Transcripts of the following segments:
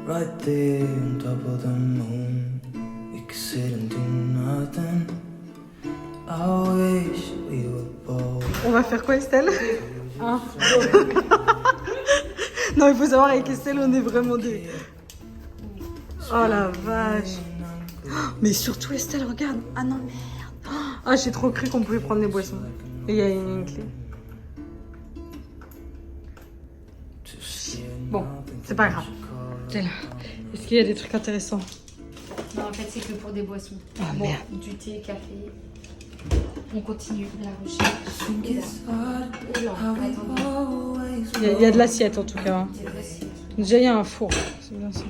Right there on top of the moon, we could sit and do nothing. I wish we were both. On va faire quoi, Estelle? Hein? Non, il faut savoir, avec Estelle, on est vraiment des... Oh la vache. Mais surtout, Estelle, regarde. Ah non, merde. Ah, j'ai trop cru qu'on pouvait prendre les boissons. Et il y a une clé. Bon, c'est pas grave. Estelle, est-ce qu'il y a des trucs intéressants? Non, en fait, c'est que pour des boissons. Ah, bon, merde. du thé, café. On continue la recherche. Et là. Oh là, attendez. Il y a de l'assiette en tout cas. Hein. Il y a de l'assiette. Déjà, il y a un four. C'est bien ça.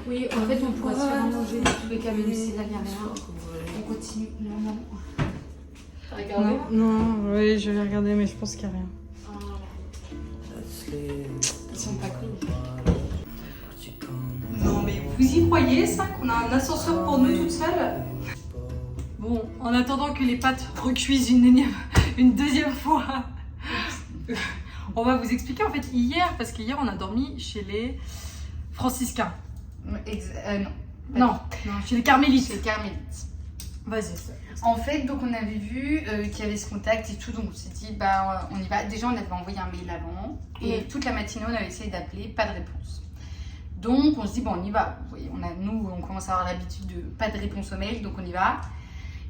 Oui, en fait, on pourrait se faire à manger dans tous les cas, même si là, il n'y a rien. On continue. Non, non. T'as regardé? Non, oui, je vais regarder, mais je pense qu'il n'y a rien. Ils sont pas cool. Non, mais vous y croyez ça, qu'on a un ascenseur pour nous toutes seules? Bon, en attendant que les pâtes recuisent une deuxième fois, on va vous expliquer en fait hier, parce qu'hier on a dormi chez les franciscains. Non. Non, chez les carmélites. C'est Carmélite. Vas-y. En fait, donc on avait vu qu'il y avait ce contact et tout, donc on s'est dit, bah on y va. Déjà, on avait envoyé un mail avant et toute la matinée, on avait essayé d'appeler, pas de réponse. Donc on se dit, bon, on y va. Vous voyez, nous, on commence à avoir l'habitude de pas de réponse au mail, donc on y va.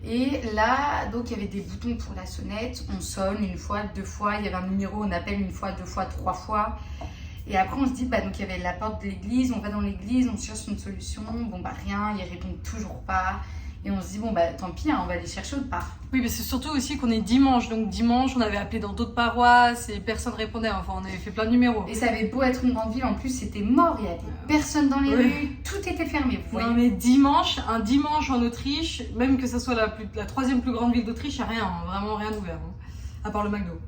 Et là, donc il y avait des boutons pour la sonnette, on sonne une fois, deux fois, il y avait un numéro, on appelle une fois, deux fois, trois fois. Et après on se dit, bah donc il y avait la porte de l'église, on va dans l'église, on cherche une solution, bon bah rien, ils répondent toujours pas. Et on se dit, bon bah tant pis, hein, on va aller chercher autre part. Oui, mais c'est surtout aussi qu'on est dimanche, donc dimanche on avait appelé dans d'autres paroisses et personne répondait, enfin on avait fait plein de numéros. Et ça avait beau être une grande ville, en plus c'était mort, il y avait personne dans les rues, tout était fermé, vous voyez. Non mais dimanche, un dimanche en Autriche, même que ça soit la troisième plus grande ville d'Autriche, il n'y a rien, hein, vraiment rien ouvert, hein, à part le McDo.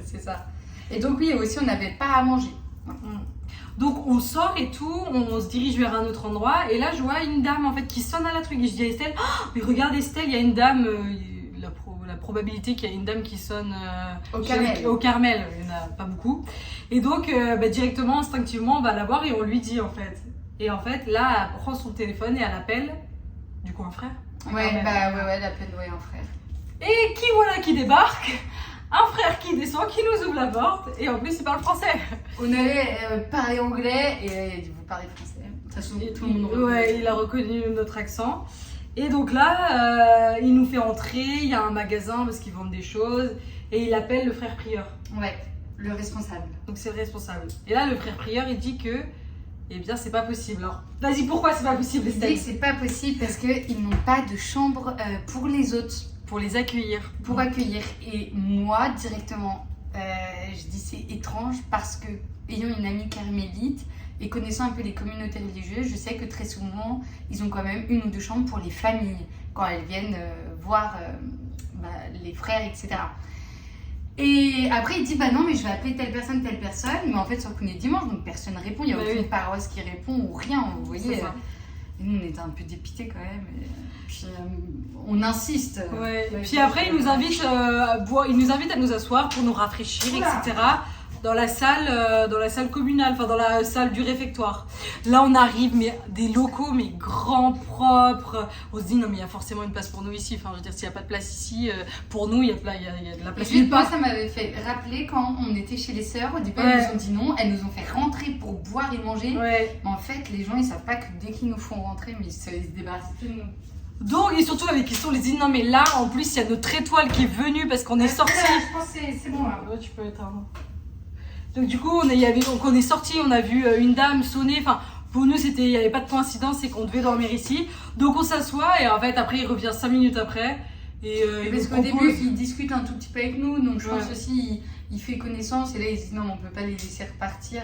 C'est ça. Et donc oui, aussi on n'avait pas à manger. Donc on sort et tout, on se dirige vers un autre endroit et là je vois une dame en fait qui sonne à la truc et je dis à Estelle, oh, mais regarde Estelle, il y a une dame, la probabilité qu'il y a une dame qui sonne Au Carmel. Au Carmel, il n'y en a pas beaucoup. Et donc directement, instinctivement, on va la voir et on lui dit en fait. Et en fait là, elle prend son téléphone et elle appelle du coup un frère. Ouais, bah ouais, elle appelle un frère. Et qui voilà qui débarque? Un frère qui descend, qui nous ouvre la porte, et en plus il parle français. On allait parler anglais et vous parlez français. De toute façon, tout le monde Ouais, il a reconnu notre accent. Et donc là, il nous fait entrer, il y a un magasin parce qu'ils vendent des choses, et il appelle le frère prieur. Ouais, le responsable. Donc c'est le responsable. Et là, le frère prieur, il dit que, eh bien, c'est pas possible. Alors, vas-y, pourquoi c'est pas possible, Il dit Estelle? que c'est pas possible parce qu'ils n'ont pas de chambre pour les autres. Pour les accueillir. Pour accueillir. Et moi, directement, je dis c'est étrange parce que, ayant une amie carmélite et connaissant un peu les communautés religieuses, je sais que très souvent, ils ont quand même une ou deux chambres pour les familles quand elles viennent voir les frères, etc. Et après, il dit bah non, mais je vais appeler telle personne, mais en fait, sauf qu'on est dimanche, donc personne ne répond, il n'y a aucune paroisse qui répond ou rien, vous voyez. Et nous, on était un peu dépités quand même. Et puis, on insiste. Ouais. Puis après, il nous invite à nous asseoir pour nous rafraîchir, etc. Dans la salle communale, enfin dans la salle du réfectoire. Là, on arrive, mais des locaux, mais grands, propres. On se dit, non, mais il y a forcément une place pour nous ici. Enfin, je veux dire, s'il n'y a pas de place ici, pour nous, il y a de la place. Et moi, ça m'avait fait rappeler quand on était chez les sœurs. Au début, elles nous ont dit non. Elles nous ont fait rentrer pour boire et manger. Ouais. Mais en fait, les gens, ils savent pas que dès qu'ils nous font rentrer, mais ils se débarrassent de nous. Donc, et surtout avec question, on les dit, non, mais là, en plus, il y a notre étoile qui est venue parce qu'on est sorti. Je pense que c'est bon là. Ouais, tu peux éteindre. Donc du coup, on est sorti, on a vu une dame sonner. Enfin, pour nous, il n'y avait pas de coïncidence, c'est qu'on devait dormir ici. Donc on s'assoit et en fait, après, il revient 5 minutes après. Et parce qu'au début, il discute un tout petit peu avec nous. Donc je pense aussi, il fait connaissance. Et là, il dit non, on ne peut pas les laisser repartir.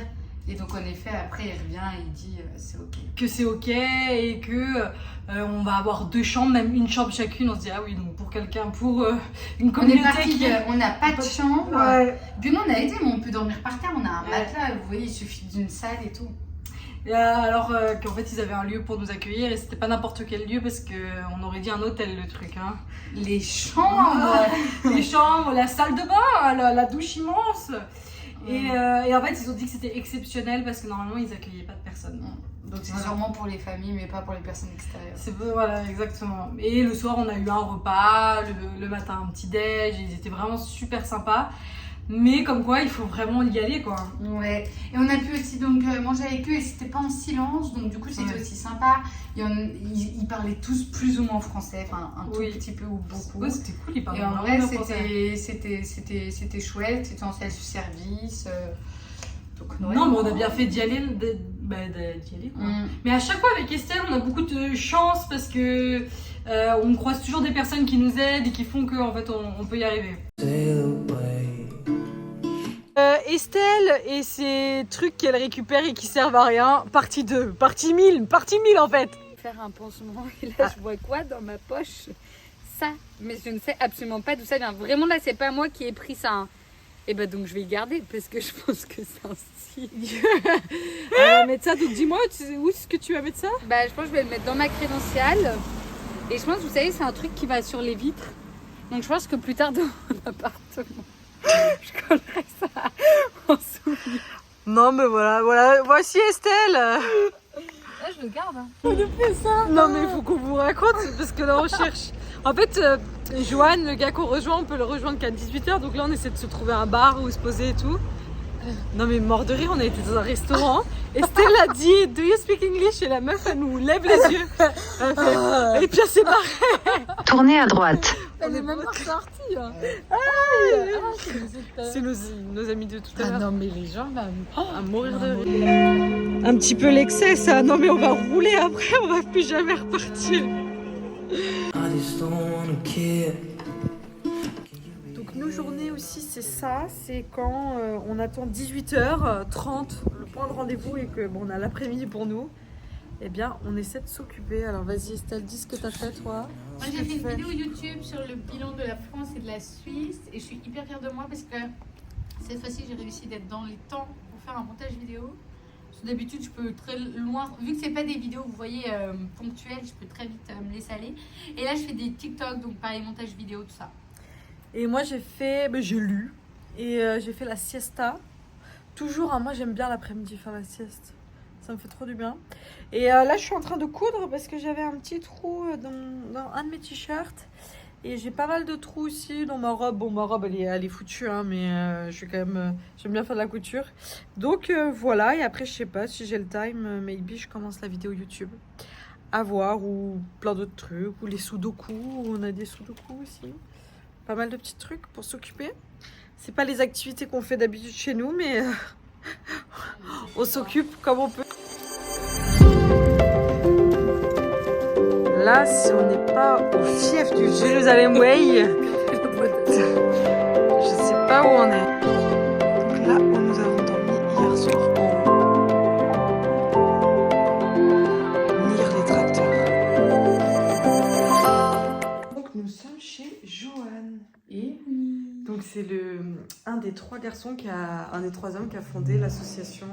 Et donc en effet, après, il revient et il dit c'est ok. Que c'est ok et que on va avoir 2 chambres, même une chambre chacune. On se dit ah oui, donc pour quelqu'un, pour une communauté on n'a pas de chambre. Ouais. Puis nous, on a été, mais on peut dormir par terre. On a un matelas, vous voyez, il suffit d'une salle et tout. Et alors qu'en fait, ils avaient un lieu pour nous accueillir et c'était pas n'importe quel lieu parce qu'on aurait dit un hôtel le truc. Hein. Les chambres, les chambres, la salle de bain, la douche immense. Et en fait, ils ont dit que c'était exceptionnel parce que normalement, ils accueillaient pas de personnes. Donc c'est sûrement pour les familles, mais pas pour les personnes extérieures. Voilà, exactement. Et le soir, on a eu un repas, le matin, un petit déj. Ils étaient vraiment super sympas. Mais comme quoi, il faut vraiment y aller, quoi. Ouais. Et on a pu aussi donc manger avec eux et c'était pas en silence, donc du coup c'était aussi sympa. Ils parlaient tous plus ou moins français, enfin un tout petit peu ou beaucoup. Ouais, c'était cool, ils parlaient et en vraiment vrai, français. c'était chouette, c'était en self-service. Donc, non, mais on a bien fait d'y aller, d'y aller, quoi. Mais à chaque fois avec Estelle, on a beaucoup de chance parce que on croise toujours des personnes qui nous aident et qui font qu'en fait on peut y arriver. sail away. Estelle et ces trucs qu'elle récupère et qui servent à rien, partie 2, partie 1000 en fait. Faire un pansement et là je vois quoi dans ma poche? Ça, mais je ne sais absolument pas d'où ça vient. Vraiment là c'est pas moi qui ai pris ça. Hein. Et bah donc je vais le garder parce que je pense que c'est un signe. On va mettre ça, donc dis-moi où est-ce que tu vas mettre ça? Bah je pense que je vais le mettre dans ma crédentiale. Et je pense, vous savez, c'est un truc qui va sur les vitres. Donc je pense que plus tard dans mon appartement, je collerai ça en souvenir. Non mais voilà, voici Estelle. Là je le garde. Hein. On a fait ça. Non mais il faut qu'on vous raconte parce que là on cherche. En fait, Johan, le gars qu'on rejoint, on peut le rejoindre qu'à 18h. Donc là on essaie de se trouver un bar où se poser et tout. Non mais mort de rire, on a été dans un restaurant. Estelle a dit Do you speak English? Et la meuf elle nous lève les yeux. Elle fait, et puis elle s'est barrée. Tournez à droite. Elle est même pas sortie. Hein. C'est nos amis de tout à Ah l'heure. non mais les gens là, À mourir de rire. Un petit peu l'excès ça. Non mais on va rouler après, on va plus jamais repartir. I just don't wanna care. Donc nos journées aussi c'est ça, c'est quand on attend 18h30 le point de rendez-vous et que bon, on a l'après-midi pour nous. Eh bien on essaie de s'occuper. Alors vas-y Estelle, dis ce que t'as fait toi. Moi j'ai fait une vidéo YouTube sur le bilan de la France et de la Suisse et je suis hyper fière de moi parce que cette fois-ci j'ai réussi d'être dans les temps pour faire un montage vidéo. Parce que d'habitude je peux très loin, vu que c'est pas des vidéos vous voyez ponctuelles, je peux très vite me laisser aller. Et là je fais des TikTok, donc pareil montage vidéo, tout ça. Et moi j'ai fait, j'ai lu et j'ai fait la siesta. Toujours, hein, moi j'aime bien l'après-midi faire la sieste. Ça me fait trop du bien. Et là je suis en train de coudre parce que j'avais un petit trou dans un de mes t-shirts. Et j'ai pas mal de trous aussi dans ma robe. Bon ma robe elle est foutue hein, mais je suis quand même, j'aime bien faire de la couture. Donc voilà, et après je sais pas si j'ai le time, maybe je commence la vidéo YouTube. À voir, ou plein d'autres trucs, ou les sudoku, on a des sudoku aussi. Pas mal de petits trucs pour s'occuper. C'est pas les activités qu'on fait d'habitude chez nous, mais on s'occupe comme on peut. Là, si on n'est pas au fief du Jerusalem Way, je sais pas où on est. Donc là où nous avons dormi hier soir en haut. Lire les tracteurs. Donc nous sommes chez Johan. Et donc c'est un des trois garçons un des trois hommes qui a fondé l'association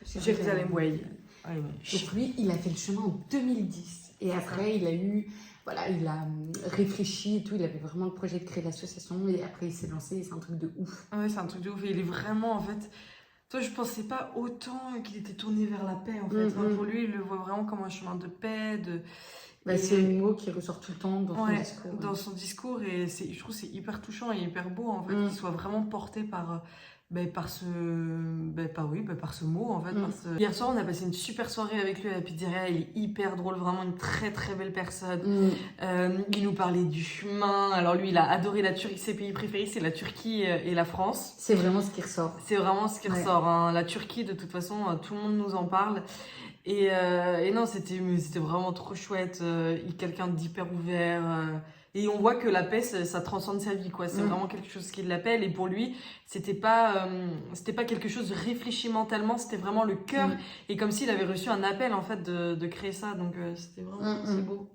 Jerusalem Way. Donc lui, il a fait le chemin en 2010. Et après, il a réfléchi et tout. Il avait vraiment le projet de créer l'association. Et après, il s'est lancé et c'est un truc de ouf. Ouais, c'est un truc de ouf. Et il est vraiment, en fait... Toi, je pensais pas autant qu'il était tourné vers la paix, en fait. Enfin, pour lui, il le voit vraiment comme un chemin de paix, c'est le mot qui ressort tout le temps dans son discours. Dans son discours. Et je trouve que c'est hyper touchant et hyper beau, en fait, qu'il soit vraiment porté par ce mot en fait. Hier soir on a passé une super soirée avec lui à la pizzeria, il est hyper drôle, vraiment une très très belle personne. Il nous parlait du chemin, alors lui il a adoré la Turquie, ses pays préférés c'est la Turquie et la France. C'est vraiment ce qui ressort. C'est vraiment ce qui ressort, hein. La Turquie de toute façon tout le monde nous en parle. Et non c'était vraiment trop chouette, quelqu'un d'hyper ouvert. Et on voit que la paix, ça transcende sa vie, quoi. C'est vraiment quelque chose qui l'appelle. Et pour lui, c'était pas quelque chose de réfléchi mentalement, c'était vraiment le cœur. Et comme s'il avait reçu un appel, en fait, de créer ça. Donc, c'était vraiment, c'est beau.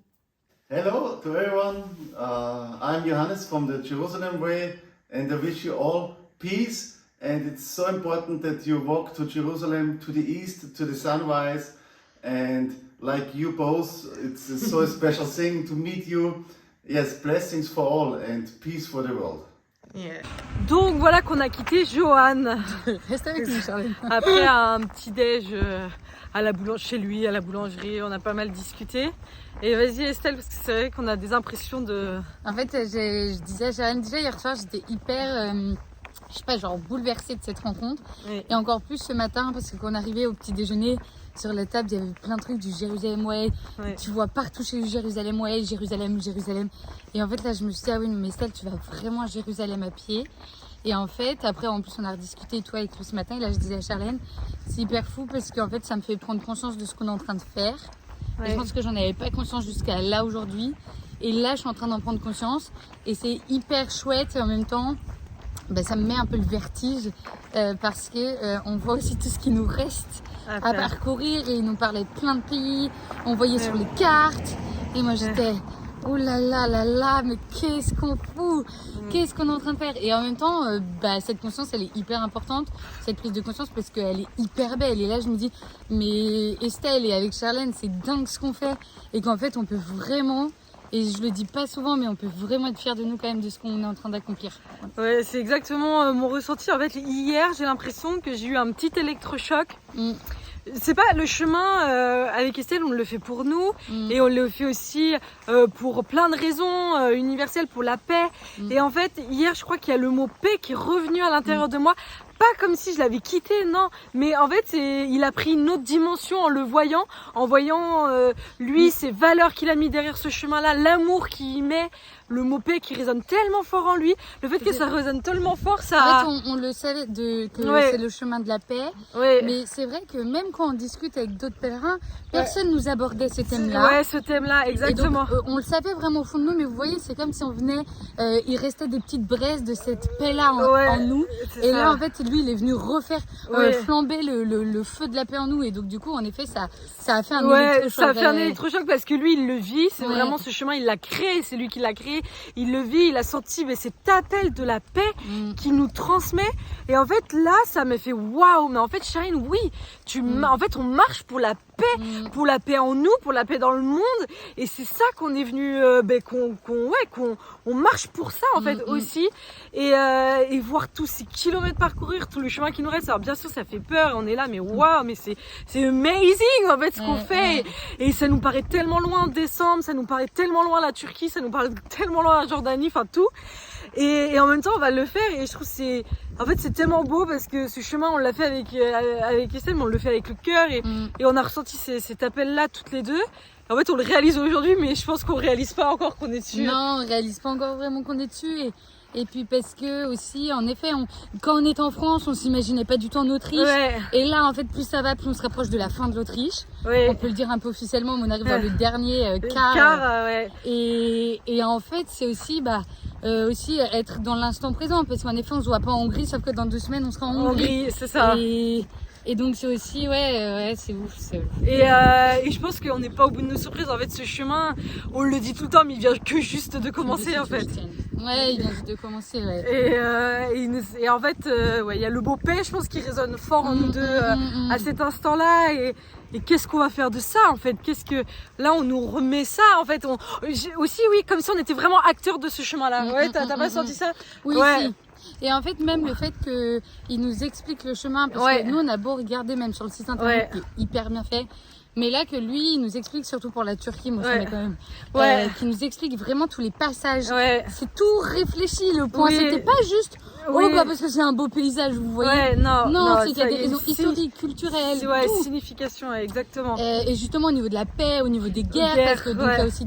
Hello to everyone. I'm Johannes from the Jerusalem Way, and I wish you all peace. And it's so important that you walk to Jerusalem, to the east, to the sunrise. And like you both, it's so a special thing to meet you. Yes, blessings for all and peace for the world. Yeah. Donc voilà qu'on a quitté Johan Reste avec nous, Charlène. après un petit déj à la chez lui, à la boulangerie. On a pas mal discuté. Et vas-y Estelle, parce que c'est vrai qu'on a des impressions de... En fait, je disais à Charlène, déjà hier soir, j'étais hyper, je sais pas, genre bouleversée de cette rencontre. Oui. Et encore plus ce matin, parce que quand on arrivait au petit déjeuner, sur la table, il y avait plein de trucs du Jérusalem Way. Ouais. Tu vois partout chez Jérusalem Way, Jérusalem, Jérusalem. Et en fait, là, je me suis dit, ah oui, mais Estelle, tu vas vraiment à Jérusalem à pied. Et en fait, après, en plus, on a rediscuté, toi, avec lui ce matin. Et là, je disais à Charlène, c'est hyper fou parce qu'en fait, ça me fait prendre conscience de ce qu'on est en train de faire. Et je pense que j'en avais pas conscience jusqu'à là aujourd'hui. Et là, je suis en train d'en prendre conscience. Et c'est hyper chouette. Et en même temps, ben, ça me met un peu le vertige parce que on voit aussi tout ce qui nous reste à parcourir. Et il nous parlait de plein de pays. On voyait sur les cartes. Et moi, j'étais... Oh là là là là, mais qu'est-ce qu'on fout? Qu'est-ce qu'on est en train de faire? Et en même temps, bah, cette conscience, elle est hyper importante, cette prise de conscience, parce qu'elle est hyper belle. Et là, je me dis, mais Estelle et avec Charlène, c'est dingue ce qu'on fait. Et qu'en fait, on peut vraiment, et je le dis pas souvent, mais on peut vraiment être fiers de nous quand même, de ce qu'on est en train d'accomplir. Ouais, c'est exactement mon ressenti. En fait, hier, j'ai l'impression que j'ai eu un petit électrochoc. C'est pas le chemin avec Estelle, on le fait pour nous et on le fait aussi pour plein de raisons universelles, pour la paix. Et en fait, hier, je crois qu'il y a le mot paix qui est revenu à l'intérieur de moi. Pas comme si je l'avais quitté, non. Mais en fait, il a pris une autre dimension en le voyant, en voyant lui, ses valeurs qu'il a mis derrière ce chemin-là, l'amour qu'il y met, le mot paix qui résonne tellement fort en lui, le fait que ça résonne tellement fort, ça... En fait, on le savait que c'est le chemin de la paix, mais c'est vrai que même quand on discute avec d'autres pèlerins, personne nous abordait ce thème-là. Ouais, ce thème-là, exactement. Et donc, on le savait vraiment au fond de nous, mais vous voyez, c'est comme si on venait, il restait des petites braises de cette paix-là en nous. Et là, en fait, lui, il est venu refaire, flamber le feu de la paix en nous. Et donc, du coup, en effet, ça a fait un électrochoc. Ça a fait un électrochoc parce que lui, il le vit. C'est vraiment ce chemin, il l'a créé. C'est lui qui l'a créé. Il le vit, il a senti cet appel de la paix qui nous transmet. Et en fait, là, ça m'a fait waouh. Mais en fait, Charine, oui, en fait, on marche pour la paix, pour la paix en nous, pour la paix dans le monde. Et c'est ça qu'on est venu, qu'on marche pour ça, en fait, aussi. Et voir tous ces kilomètres parcourir, tout le chemin qui nous reste. Alors, bien sûr, ça fait peur. On est là, mais waouh, mais c'est amazing, en fait, ce qu'on fait. Et ça nous paraît tellement loin décembre, ça nous paraît tellement loin la Turquie, ça nous paraît tellement loin la Jordanie, enfin tout. Et en même temps, on va le faire. Et je trouve que c'est tellement beau parce que ce chemin, on l'a fait avec Estelle, mais on le fait avec le cœur. Et on a ressenti cet appel-là toutes les deux. En fait, on le réalise aujourd'hui, mais je pense qu'on réalise pas encore qu'on est dessus. Non, on réalise pas encore vraiment qu'on est dessus. Et puis parce que aussi, en effet, quand on est en France, on s'imaginait pas du tout en Autriche. Et là, en fait, plus ça va, plus on se rapproche de la fin de l'Autriche. On peut le dire un peu officiellement, mais on arrive dans le dernier quart. Et en fait, c'est aussi, aussi être dans l'instant présent, parce qu'en effet, on se voit pas en Hongrie, sauf que dans 2 semaines, on sera en Hongrie. C'est ça. Et donc c'est aussi, c'est ouf. Et je pense qu'on n'est pas au bout de nos surprises. En fait, ce chemin, on le dit tout le temps, mais il vient que juste de commencer, en fait. Ouais, il vient juste de commencer, Et en fait, il y a le mot paix, je pense, qui résonne fort en nous deux à cet instant-là. Et qu'est-ce qu'on va faire de ça, en fait? Là, on nous remet ça, en fait. Aussi, oui, comme si on était vraiment acteurs de ce chemin-là. T'as pas senti ça? Oui, si. Et en fait, même le fait qu'il nous explique le chemin, parce que nous, on a beau regarder même sur le site internet qui est hyper bien fait, mais là que lui, il nous explique, surtout pour la Turquie, moi ça m'est quand même, qui nous explique vraiment tous les passages. C'est tout réfléchi, le point. C'était pas juste, parce que c'est un beau paysage, vous voyez. Non, c'est qu'il y a des raisons historiques, culturelles. Signification, exactement. Et justement, au niveau de la paix, au niveau des guerres, parce que donc il y a aussi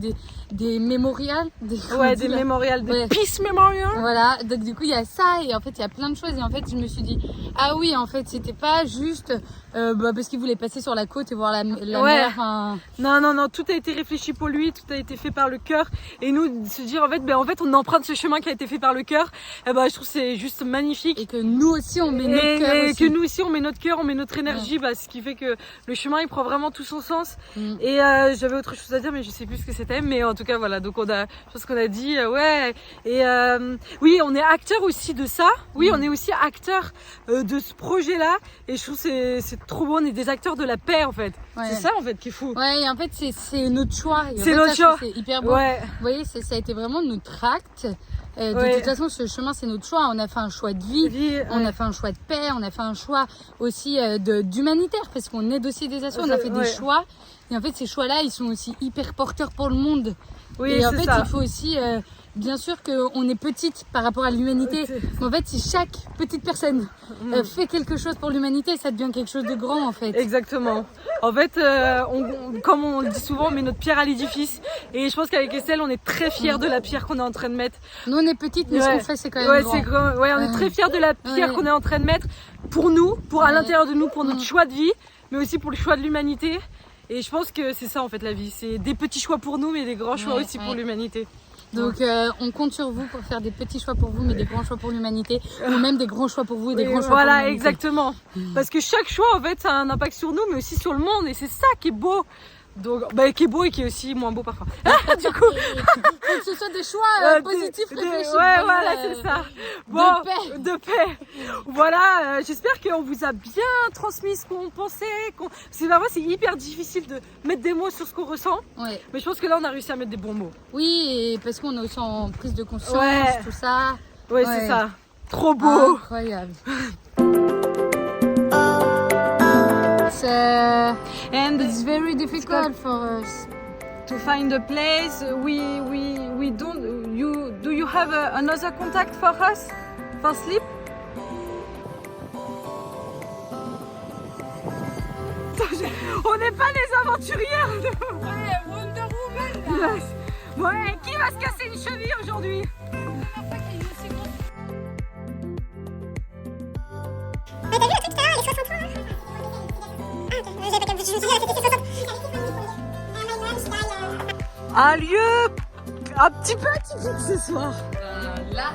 des mémorials. Des mémorials, des Peace Memorial. Voilà, donc du coup il y a ça, et en fait il y a plein de choses, et en fait je me suis dit, ah oui, en fait c'était pas juste parce qu'il voulait passer sur la côte et voir la mer. Non, tout a été réfléchi pour lui, tout a été fait par le cœur, et nous se dire en fait on emprunte ce chemin qui a été fait par le cœur, je trouve que c'est juste magnifique. Et que nous aussi on met notre cœur aussi. Que nous aussi on met notre cœur, on met notre énergie, ce qui fait que le chemin il prend vraiment tout son sens. Et j'avais autre chose à dire, mais je sais plus ce que c'était, mais en tout cas voilà, donc je pense qu'on a dit oui, on est acteur aussi de ça. Oui, on est aussi acteur de ce projet-là, et je trouve que c'est trop beau, on est des acteurs de la paix, en fait. C'est ça en fait qui est fou. Ouais, et en fait c'est notre choix. C'est notre choix. C'est hyper beau. Vous voyez, ça a été vraiment notre acte. De toute façon, ce chemin, c'est notre choix. On a fait un choix de vie, on a fait un choix de paix, on a fait un choix aussi d'humanitaire parce qu'on aide aussi des assos. On a fait des choix. Et en fait, ces choix-là, ils sont aussi hyper porteurs pour le monde. Oui, et en c'est fait, ça. il faut aussi, bien sûr qu'on est petite par rapport à l'humanité. Mais en fait, si chaque petite personne fait quelque chose pour l'humanité, ça devient quelque chose de grand en fait. Exactement. En fait, comme on le dit souvent, on met notre pierre à l'édifice. Et je pense qu'avec Estelle, on est très fiers de la pierre qu'on est en train de mettre. Nous, on est petites, mais ce qu'on fait, c'est quand même grand. On est très fiers de la pierre qu'on est en train de mettre pour nous, pour à l'intérieur de nous, pour notre choix de vie, mais aussi pour le choix de l'humanité. Et je pense que c'est ça en fait la vie, c'est des petits choix pour nous mais des grands choix aussi pour l'humanité. Donc on compte sur vous pour faire des petits choix pour vous mais des grands choix pour l'humanité ou même des grands choix pour vous et des grands choix pour l'humanité. Voilà, exactement. Parce que chaque choix en fait ça a un impact sur nous mais aussi sur le monde et c'est ça qui est beau. Donc, qui est beau et qui est aussi moins beau parfois. Du coup, que ce soit des choix positifs, réfléchis. Ouais, voilà, c'est ça. Bon, de paix. Voilà, j'espère qu'on vous a bien transmis ce qu'on pensait. C'est parfois c'est hyper difficile de mettre des mots sur ce qu'on ressent. Ouais. Mais je pense que là, on a réussi à mettre des bons mots. Oui, et parce qu'on est aussi en prise de conscience, tout ça. Ouais, c'est ça. Trop beau. Incroyable. And it's very difficult for us to find a place. We don't. Do you have another contact for us for sleep? On n'est pas les aventurières. Ouais, Wonder Woman. Yes. Ouais, qui va se casser une cheville aujourd'hui? Un lieu un petit peu atypique ce soir. Là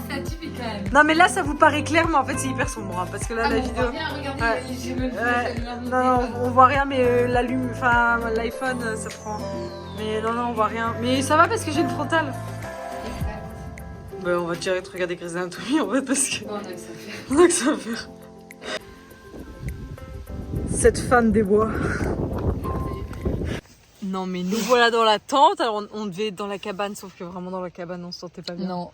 c'est atypique quand même. Non mais là ça vous paraît clair mais en fait c'est hyper sombre hein, parce que là la vidéo. Non, on voit rien mais l'iPhone ça prend. Mais non on voit rien. Mais ça va parce que j'ai une frontale. On va direct regarder Grey's Anatomy en fait parce que. On a que ça à faire. Cette fan des bois. Non mais nous voilà dans la tente, alors on devait être dans la cabane sauf que vraiment dans la cabane on se sentait pas bien. Non.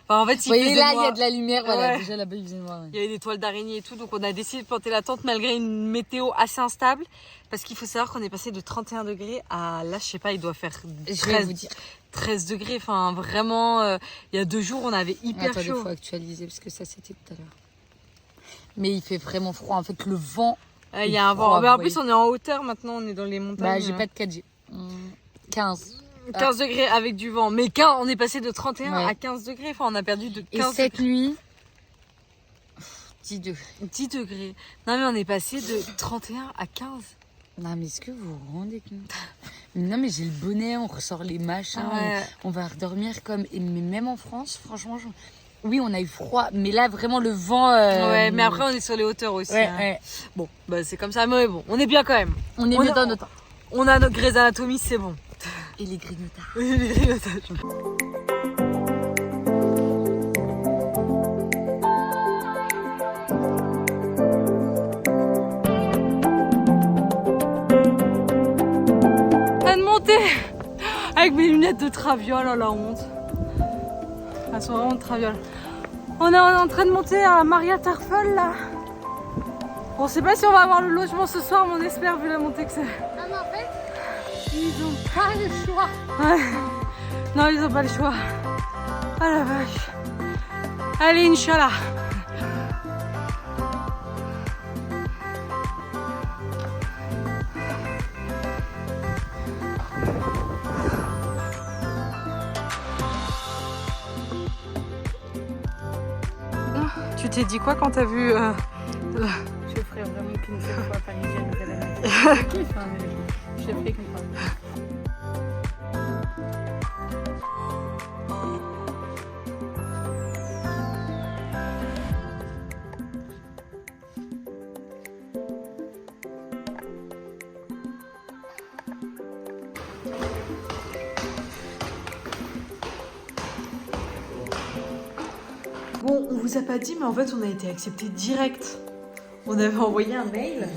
Enfin, en fait, vous voyez là il y a de la lumière, voilà, déjà là-bas il faisait noir. Il y avait des toiles d'araignée et tout, donc on a décidé de planter la tente malgré une météo assez instable. Parce qu'il faut savoir qu'on est passé de 31 degrés à là je sais pas, il doit faire 13 degrés, enfin vraiment, il y a 2 jours on avait hyper chaud. Il faut actualiser parce que ça c'était tout à l'heure. Mais il fait vraiment froid, en fait le vent. Il y a un vent, mais en plus on est en hauteur maintenant, on est dans les montagnes. Bah j'ai pas de 4G. 15 degrés avec du vent, mais on est passé de 31 à 15 degrés, enfin on a perdu de 15 Et cette nuit 10 degrés. Non mais on est passé de 31 à 15. Non mais est-ce que vous vous rendez compte? Non mais j'ai le bonnet, on ressort les machins, on va redormir comme... Mais même en France, franchement, oui on a eu froid, mais là vraiment le vent... Ouais, mais après on est sur les hauteurs aussi. Bon, bah c'est comme ça, mais bon, on est bien quand même. On est mieux dans notre temps. On a notre Grey's Anatomy, c'est bon. Et les grignotages. Les grignotages. Avec mes lunettes de traviole, oh la honte. Elles sont vraiment de traviole. On est en train de monter à Maria Tarfel là. On sait pas si on va avoir le logement ce soir, mais on espère vu la montée que c'est. Ah mais en fait, ils ont pas le choix. Ouais. Non, ils ont pas le choix. Ah la vache. Allez, Inch'Allah. Tu t'es dit quoi quand t'as vu Je ferais vraiment qu'une seule fois parisienne de la Je ferais qu'une fois. Bon, on vous a pas dit, mais en fait, on a été accepté direct. On avait envoyé un mail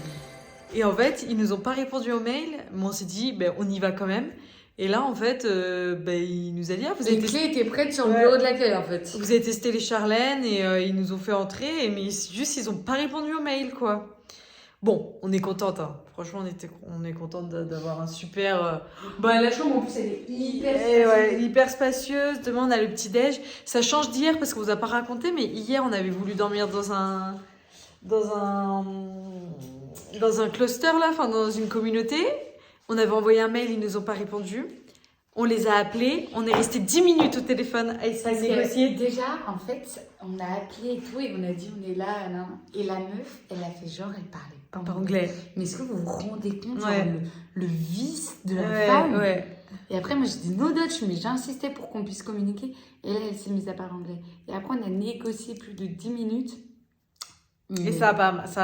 et en fait, ils nous ont pas répondu au mail, mais on s'est dit, on y va quand même. Et là, en fait, il nous a dit, vous Les avez, clés étaient prêtes sur le Ouais. bureau de l'accueil en fait. vous avez testé les Charlènes et ils nous ont fait entrer, mais juste, ils ont pas répondu au mail, quoi. Bon, on est contente, hein. Franchement, on est contente d'avoir un super... La chambre en plus elle est hyper hyper spacieuse. Demain, on a le petit-déj. Ça change d'hier parce qu'on vous a pas raconté, mais hier, on avait voulu dormir dans un cluster, là, enfin, dans une communauté. On avait envoyé un mail, ils nous ont pas répondu. On les a appelés. On est resté 10 minutes au téléphone à essayer de négocier. Déjà, en fait, on a appelé et tout, et on a dit on est là, nan. Et la meuf, elle a fait genre, elle parlait pas Pas anglais. Mais est-ce que vous vous rendez compte, Ouais. genre, le vice de la femme? Ouais. Et après, moi, j'ai dit no Dutch, mais j'ai insisté pour qu'on puisse communiquer. Et là, elle s'est mise à parler anglais. Et après, on a négocié plus de 10 minutes. Et ça a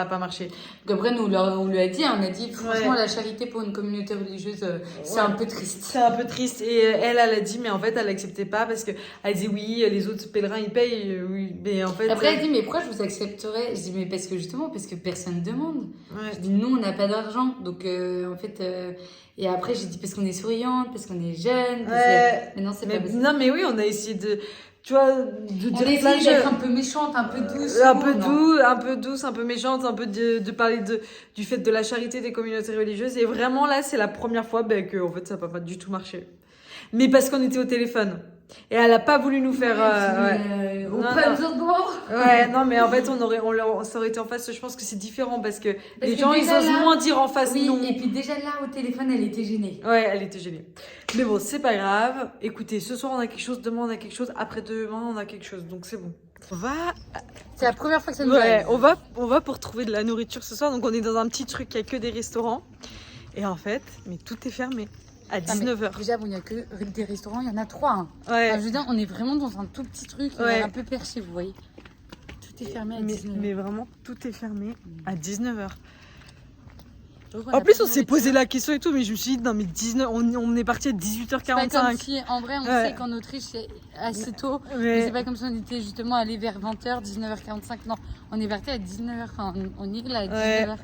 pas marché. Donc après, nous, on lui a dit, on a dit, franchement, Ouais. la charité pour une communauté religieuse, c'est Ouais. un peu triste. C'est un peu triste. Et elle a dit, mais en fait, elle acceptait pas parce que elle dit oui, les autres pèlerins, ils payent. Oui, mais en fait. Après, elle dit, mais pourquoi je vous accepterais? Je dis, mais parce que personne demande. Ouais. Je dis, nous, on n'a pas d'argent. Donc, en fait, et après, j'ai dit, parce qu'on est souriante, parce qu'on est jeune. Mais non, c'est pas possible. Non, mais oui, on a essayé de. Tu vois, de On dire a plein de essayé d'être choses. un peu méchante, un peu douce. Un peu non. douce, un peu méchante, un peu de parler du fait de la charité des communautés religieuses. Et vraiment, là, c'est la première fois que, en fait, ça n'a pas du tout marché. Mais parce qu'on était au téléphone. Et elle a pas voulu nous faire. On Non, peut non. besoin de voir. Ouais, non, mais en fait, ça aurait été en face. Je pense que c'est différent parce que les que gens, ils déjà osent là- moins dire en face Oui, non. et puis déjà là, au téléphone, elle était gênée. Ouais, elle était gênée. Mais bon, c'est pas grave. Écoutez, ce soir, on a quelque chose. Demain, on a quelque chose. Après demain, on a quelque chose. Donc, c'est bon. On va. C'est la première fois que ça nous Ouais, arrive. on va pour trouver de la nourriture ce soir. Donc, on est dans un petit truc. Il n'y a que des restaurants. Et en fait, mais tout est fermé. À 19h. Déjà, bon, il n'y a que des restaurants, il y en a 3. Hein. Ouais. Enfin, je veux dire, on est vraiment dans un tout petit truc, Ouais. un peu perché, vous voyez. Tout est fermé à 19h. Mais vraiment, tout est fermé à 19h. En plus, on s'est posé la question et tout, mais je me suis dit, non, mais 19, on est parti à C'est pas 18h45. comme si, en vrai, on Ouais. sait qu'en Autriche, c'est assez tôt. Mais Mais- c'est pas comme si on était justement allé vers 20h, 19h45. Non, on est parti à 19h. Enfin, on y est là à 19h.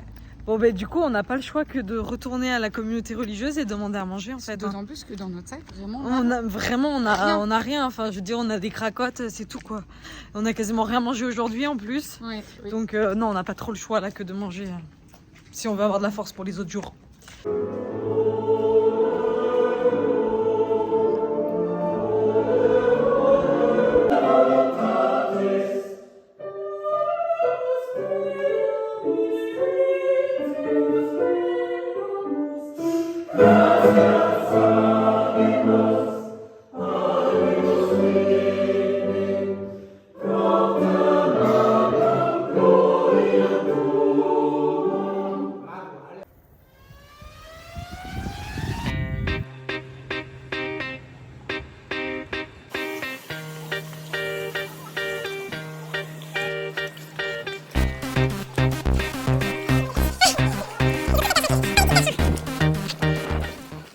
Bon, ben du coup, on n'a pas le choix que de retourner à la communauté religieuse et demander à manger, en fait. hein. D'autant plus que dans notre sac, vraiment. On a rien. Enfin, je veux dire, on a des cracottes, c'est tout, quoi. On a quasiment rien mangé aujourd'hui, en plus. Ouais, oui. Donc, non, on n'a pas trop le choix, là, que de manger. Si on veut avoir de la force pour les autres jours.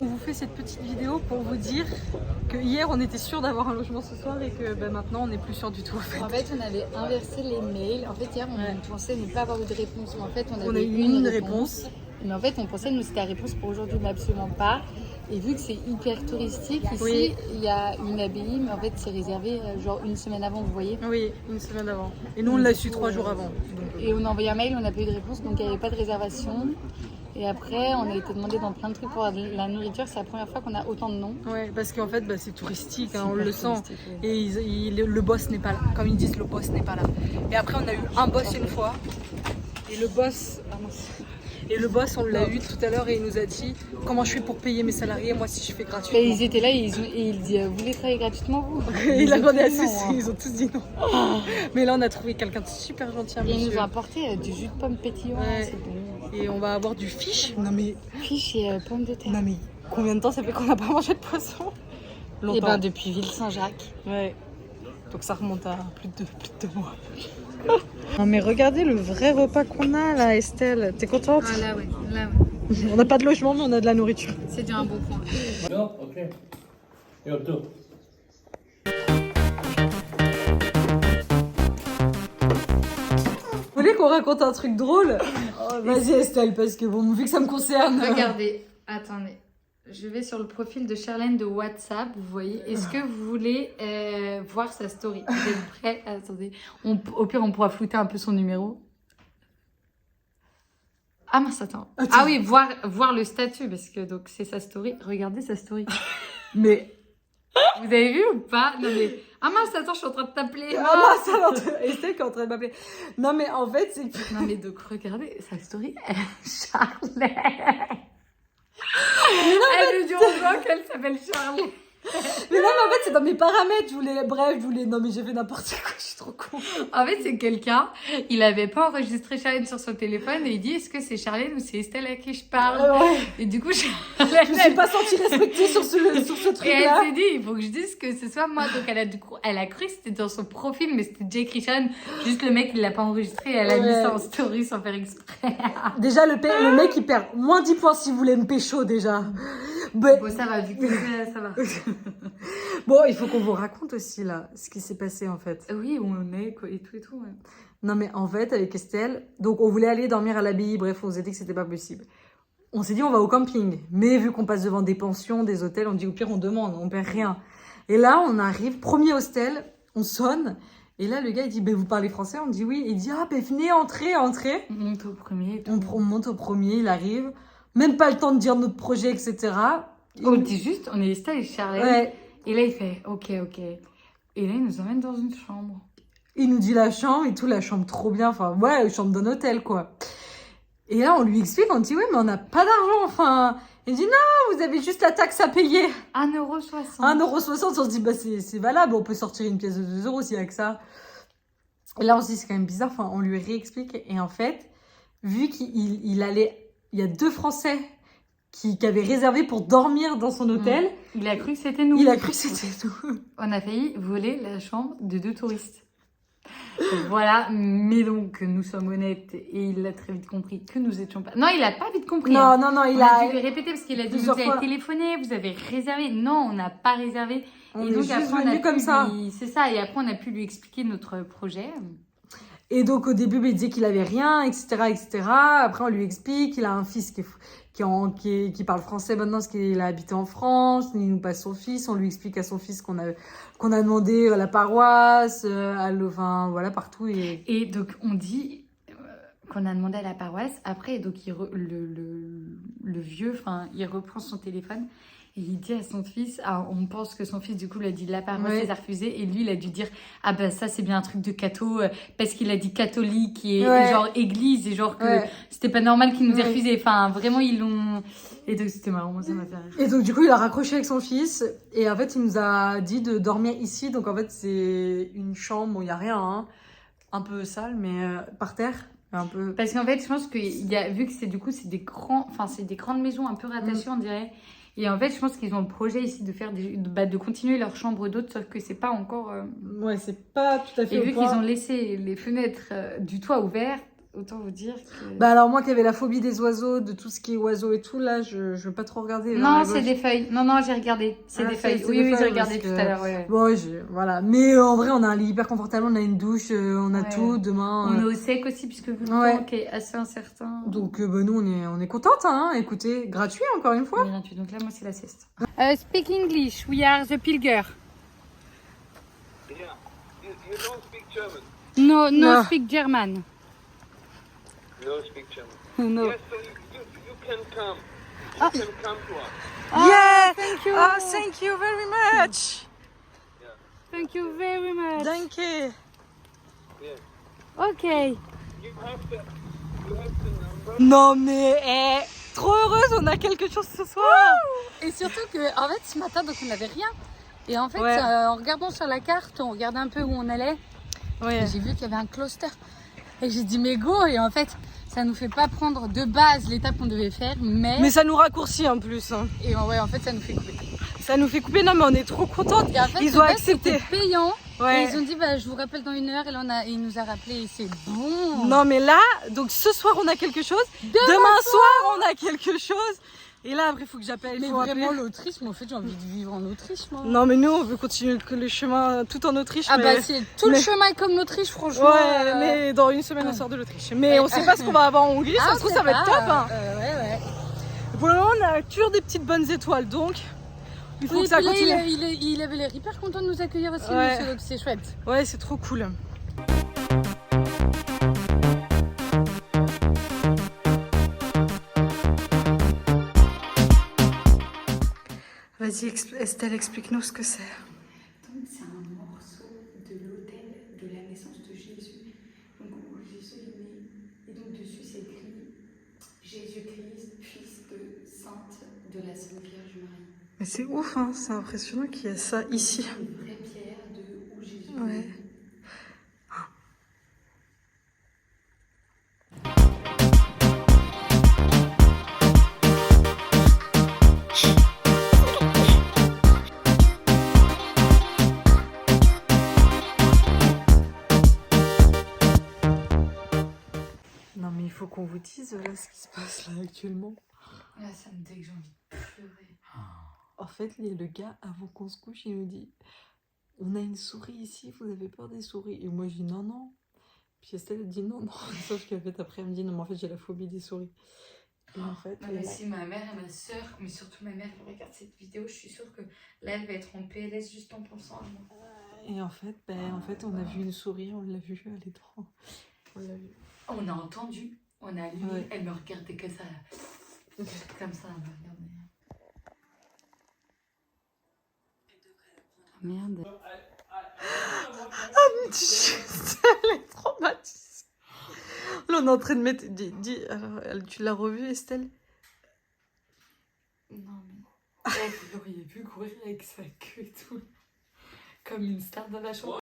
On vous fait cette petite vidéo pour vous dire que hier on était sûr d'avoir un logement ce soir et que maintenant on n'est plus sûr du tout en fait. En fait, on avait inversé les mails. En fait, hier, on pensait ne pas avoir eu de réponse. Mais en fait, on On avait a eu une réponse. Mais en fait, on pensait nous c'était la réponse pour aujourd'hui, mais absolument pas. Et vu que c'est hyper touristique, ici, Oui. il y a une abbaye, mais en fait, c'est réservé genre une semaine avant, vous voyez. Oui, une semaine avant. Et nous on l'a su 3 jours avant. Donc, Et on a envoyé un mail, on n'a pas eu de réponse, donc il n'y avait pas de réservation. Et après, on a été demandé dans plein de trucs pour la nourriture. C'est la première fois qu'on a autant de noms. ouais, parce qu'en fait c'est touristique, hein, on Super le sent. touristique, ouais. Et le boss n'est pas là. Comme ils disent, le boss n'est pas là. Et après on a eu un boss une fois. Et le boss. Ah, mince. Et le boss, on l'a eu tout à l'heure et il nous a dit comment je fais pour payer mes salariés, moi si je fais gratuitement. Et ils étaient là et il dit vous voulez travailler gratuitement vous? Il a demandé à tous tous, dit non, hein. ils ont tous dit non. Mais là on a trouvé quelqu'un de super gentil, un Et ils monsieur. nous ont apporté du jus de pomme pétillant. Ouais. C'est bon. Et on va avoir du fish. Non mais, Fiche et pommes de terre. non mais, combien de temps ça fait qu'on n'a pas mangé de poisson? Et Longtemps. ben depuis Ville-Saint-Jacques. Ouais. Donc ça remonte à plus de 2 mois. Non mais regardez le vrai repas qu'on a là, Estelle. T'es contente? Ah là ouais. On n'a pas de logement mais on a de la nourriture. C'est déjà un bon point. No? Okay. You too. Vous voulez qu'on raconte un truc drôle? Oh, vas-y Estelle, parce que bon, vu que ça me concerne. Regardez, attendez. Je vais sur le profil de Charlène de WhatsApp, vous voyez. Est-ce que vous voulez voir sa story? Vous êtes prêts? Attendez. Au pire, on pourra flouter un peu son numéro. Ah mince, attends. Ah oui, voir le statut, parce que donc c'est sa story. Regardez sa story. Mais vous avez vu ou pas? Non mais... Ah mince, attends, je suis en train de t'appeler. Ah mince, alors, Estelle qui est en train de m'appeler. Non mais en fait, c'est que... Non mais donc regardez sa story. Charlène. Elle nous dit au moins qu'elle s'appelle Charlène. Mais non, mais en fait, c'est dans mes paramètres. Non, mais j'ai fait n'importe quoi, je suis trop con. En fait, c'est quelqu'un, il avait pas enregistré Charlène sur son téléphone et il dit est-ce que c'est Charlène ou c'est Estelle à qui je parle? Ouais. Et du coup, Je me suis pas sentie respectée sur ce et truc-là. elle s'est dit il faut que je dise que ce soit moi. Donc elle a cru que c'était dans son profil, mais c'était Jake Richard. Juste le mec, il l'a pas enregistré et elle a mis ça en story sans faire exprès. Déjà, le mec, il perd moins 10 points s'il voulait me pécho, déjà. Mais... Bon, ça va, vu que ça va. Bon, il faut qu'on vous raconte aussi, là, ce qui s'est passé, en fait. Oui, où on est, quoi, et tout. Ouais. Non, mais en fait, avec Estelle, donc on voulait aller dormir à l'abbaye, bref, on s'est dit que c'était pas possible. On s'est dit, on va au camping. Mais vu qu'on passe devant des pensions, des hôtels, on dit, au pire, on demande, on perd rien. Et là, on arrive, premier hostel, on sonne. Et là, le gars, il dit, vous parlez français? On dit oui. Il dit, venez, entrez. On monte au premier. On monte au premier, il arrive. Même pas le temps de dire notre projet, etc. On dit juste, on est Estelle et Charlène. Ouais. Et là, il fait, ok. Et là, il nous emmène dans une chambre. Il nous dit la chambre et tout, la chambre trop bien. Enfin, ouais, chambre d'un hôtel, quoi. Et là, on lui explique, on dit, oui, mais on n'a pas d'argent, enfin. Il dit, non, vous avez juste la taxe à payer. 1,60 €. 1,60 €, on se dit, c'est valable, on peut sortir une pièce de 2 € s'il y a que ça. Et là, on se dit, c'est quand même bizarre, enfin, on lui réexplique. Et en fait, vu qu'il allait, il y a 2 Français qui avaient réservé pour dormir dans son hôtel. Il a cru que c'était nous. On a failli voler la chambre de 2 touristes. Voilà, mais donc nous sommes honnêtes et il a très vite compris que nous étions pas... Non, il a pas vite compris. Non, hein. Non, il a dû le répéter parce qu'il a dit vous plusieurs avez fois. téléphoné, vous avez réservé. Non, on n'a pas réservé. On et est donc juste après, on a venu comme ça. C'est ça, et après on a pu lui expliquer notre projet. Et donc, au début, il disait qu'il avait rien, etc. Après, on lui explique qu'il a un fils qui parle français maintenant parce qu'il a habité en France. Il nous passe son fils. On lui explique à son fils qu'on a demandé à la paroisse, voilà, partout. Et donc, on dit qu'on a demandé à la paroisse. Après, donc, le vieux, il reprend son téléphone. Et il dit à son fils, on pense que son fils du coup lui a dit la paroisse, il a refusé, et lui il a dû dire ça c'est bien un truc de catho, parce qu'il a dit catholique et genre église, et genre que c'était pas normal qu'il nous ait refusé, enfin vraiment ils l'ont... Et donc c'était marrant, moi ça m'a fait rire. Et donc du coup il a raccroché avec son fils, et en fait il nous a dit de dormir ici, donc en fait c'est une chambre où il y a rien, hein, un peu sale, mais par terre. Un peu... Parce qu'en fait je pense que vu que c'est des grandes maisons un peu rattachées on dirait. Et en fait, je pense qu'ils ont le projet ici de faire de continuer leur chambre d'hôte, sauf que c'est pas encore... Ouais, c'est pas tout à fait. Et vu qu'ils ont laissé les fenêtres du toit ouvertes, autant vous dire que... alors moi qui avais la phobie des oiseaux, de tout ce qui est oiseaux et tout, là, je veux pas trop regarder. Non, c'est des feuilles. Non, j'ai regardé. C'est des feuilles. Oui, j'ai regardé tout à l'heure. Ouais. Bon, voilà. Mais en vrai, on a un lit hyper confortable, on a une douche, on a tout. Demain... On est au sec aussi, puisque vu le temps qui est assez incertain. Donc, nous, on est contentes, hein. Écoutez, gratuit, encore une fois. Gratuit. Donc là, moi, c'est la sieste. Speak English. We are the pilger. Yeah. You don't speak German? No. Speak German. No speak German. No. Yes, so you can come. You can come to us. Yeah, thank you. Oh, thank you very much. Yeah. Thank you very much. Thank you. Yes. Okay. You have the number. Non mais, trop heureuse, on a quelque chose ce soir. Et surtout que, en fait, ce matin, donc on n'avait rien. Et en fait, en regardant sur la carte, on regardait un peu où on allait. Et j'ai vu qu'il y avait un cluster. Et j'ai dit, mais go. Et en fait, ça nous fait pas prendre de base l'étape qu'on devait faire, mais ça nous raccourcit en plus. Hein. Et en fait, ça nous fait couper. Ça nous fait couper, non mais on est trop contentes. Et en fait, ils ont accepté. C'était payant. Et ils ont dit, je vous rappelle dans 1 heure. Et là, il nous a rappelé et c'est bon. Non mais là, donc ce soir on a quelque chose. Demain soir on a quelque chose. Et là après il faut que j'appelle. Mais vraiment l'Autriche, mais en fait j'ai envie de vivre en Autriche moi. Non mais nous on veut continuer le chemin tout en Autriche. C'est tout le chemin comme l'Autriche franchement. Ouais mais dans 1 semaine on sort de l'Autriche. Mais on sait pas ce qu'on va avoir en Hongrie, ça se trouve ça va être top. Hein. pour le moment, on a toujours des petites bonnes étoiles, donc il faut Oui, que ça puis là, continue. il avait l'air hyper content de nous accueillir aussi, Ouais. monsieur, donc c'est chouette. Ouais, c'est trop cool. Vas-y, Estelle, explique-nous ce que c'est. Donc c'est un morceau de l'autel de la naissance de Jésus. Donc où Jésus est né. Et donc dessus c'est écrit Jésus-Christ, fils de Sainte de la Sainte Vierge Marie. Mais c'est ouf, hein, c'est impressionnant qu'il y ait ça ici. Une vraie pierre de où Jésus est Ouais. né. Non mais il faut qu'on vous dise là ce qui se passe là actuellement. Là ça me dit que j'ai envie de pleurer. En fait, il y a le gars, avant qu'on se couche, il nous dit on a une souris ici, vous avez peur des souris? Et moi je dis non, non. Puis Estelle elle dit non, non. Sauf qu'en fait après elle me dit non mais en fait j'ai la phobie des souris. Et en fait, Non, mais si ma mère et ma soeur, mais surtout ma mère, elle regarde cette vidéo, je suis sûre que là elle va être en PLS juste en pensant à moi. et en fait, on a vu une souris, on l'a vue, elle est trop. On l'a vue. On a entendu, on a allumé, Ouais. elle me regardait que ça. Comme ça, elle me regardait. Merde. Elle est traumatisée. Là on est en train de mettre. Alors, tu l'as revue Estelle? Non mais. Vous l'auriez vu courir avec sa queue et tout. Comme une star dans la chambre.